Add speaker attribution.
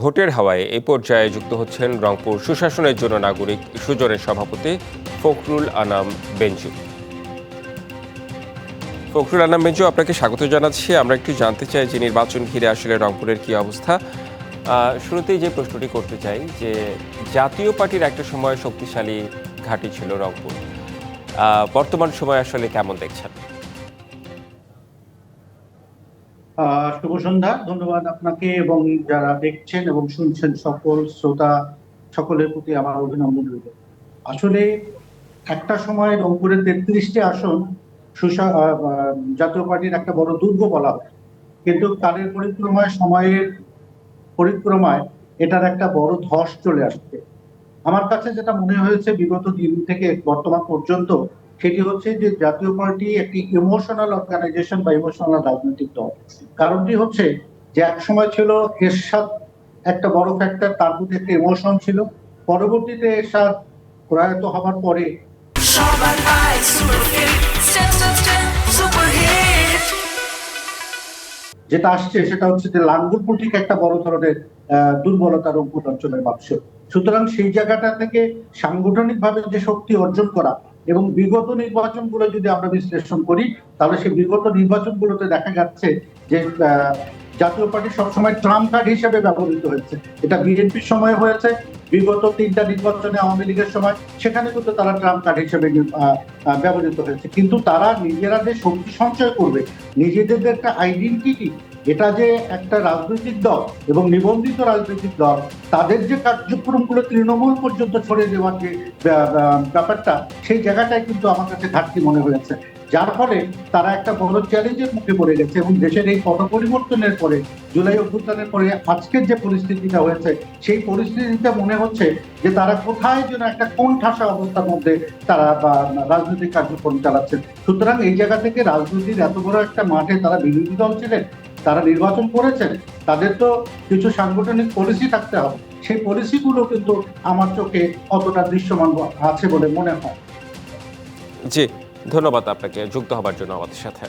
Speaker 1: ভোটের হাওয়ায় এই পর্যায়ে যুক্ত হচ্ছেন রংপুর সুশাসনের জন্য নাগরিক সুজনের সভাপতি ফখরুল আনাম বেঞ্জু। ফখরুল আনাম বেঞ্জু, আপনাকে স্বাগত জানাচ্ছি। আমরা একটু জানতে চাই যে নির্বাচন ঘিরে আসলে রংপুরের কি অবস্থা। শুরুতেই যে প্রশ্নটি করতে চাই যে জাতীয় পার্টির একটা সময় শক্তিশালী ঘাঁটি ছিল রংপুর, বর্তমান সময় আসলে কেমন দেখছেন?
Speaker 2: শুভ সন্ধ্যা। ধন্যবাদ আপনাকে এবং যারা দেখছেন এবং শুনছেন সকল শ্রোতা সকলের প্রতি আমার অভিনন্দন রইল। আসলে একটা সময় রংপুরের 33টি আসন জাতীয় পার্টির একটা বড় দুর্গ বলা হয়, কিন্তু কালের পরিক্রমায় সময়ের পরিক্রমায় এটার একটা বড় ধস চলে আসছে। আমার কাছে যেটা মনে হয়েছে বিগত দিন থেকে বর্তমান পর্যন্ত, সেটি হচ্ছে যে জাতীয় পার্টি একটি ইমোশনাল অর্গানাইজেশন বা ইমোশনাল রাজনৈতিক দল। কারণটি হচ্ছে যে এক সময় ছিল এরশাদ একটা বড় ফ্যাক্টর, তার প্রতি একটা ইমোশন ছিল। পরবর্তীতে এরশাদ প্রয়াত হবার পরে যেটা আসছে সেটা হচ্ছে যে লাঙ্গুল প্রতীক একটা বড় ধরনের দুর্বলতা রংপুর অঞ্চলের মানুষ। সুতরাং সেই জায়গাটা থেকে সাংগঠনিক ভাবে যে শক্তি অর্জন করা এবং বিগত নির্বাচনগুলো যদি আমরা বিশ্লেষণ করি, তাহলে সেই বিগত নির্বাচনগুলোতে দেখা যাচ্ছে যে জাতীয় পার্টি সবসময় ট্রাম্প কার্ড হিসেবে ব্যবহৃত হয়েছে। এটা বিএনপির সময় হয়েছে, বিগত 3টা নির্বাচনে আওয়ামী লীগের সময়, সেখানে কিন্তু তারা ট্রাম্প কার্ড হিসেবে ব্যবহৃত হয়েছে। কিন্তু তারা নিজেরা যে শক্তি সঞ্চয় করবে, নিজেদের একটা আইডেন্টিটি, এটা যে একটা রাজনৈতিক দল এবং নিবন্ধিত রাজনৈতিক দল, তাদের যে কার্যক্রমগুলো তৃণমূল পর্যন্ত ছড়িয়ে দেওয়ার যে ব্যাপারটা, সেই জায়গাটাই কিন্তু আমার কাছে ঘাটতি মনে হয়েছে। যার ফলে তারা একটা বড় চ্যালেঞ্জের মুখে পড়ে গেছে এবং দেশের এই পট পরিবর্তনের পরে, জুলাই অভ্যুত্থানের পরে আজকের যে পরিস্থিতিটা হয়েছে, সেই পরিস্থিতিতে মনে হচ্ছে যে তারা কোথায় যেন একটা কোণঠাসা অবস্থার মধ্যে তারা রাজনৈতিক কার্যক্রম চালাচ্ছেন। সুতরাং এই জায়গা থেকে রাজনীতির এত বড় একটা মাঠে তারা বিরোধী দল ছিলেন, তারা নির্বাচন করেছেন, তাদের তো কিছু সাংগঠনিক পলিসি থাকতে হবে। সেই পলিসিগুলো কিন্তু আমার চোখে অতটা দৃশ্যমান আছে বলে মনে হয়।
Speaker 1: জি, ধন্যবাদ আপনাকে যুক্ত হবার জন্য আমাদের সাথে।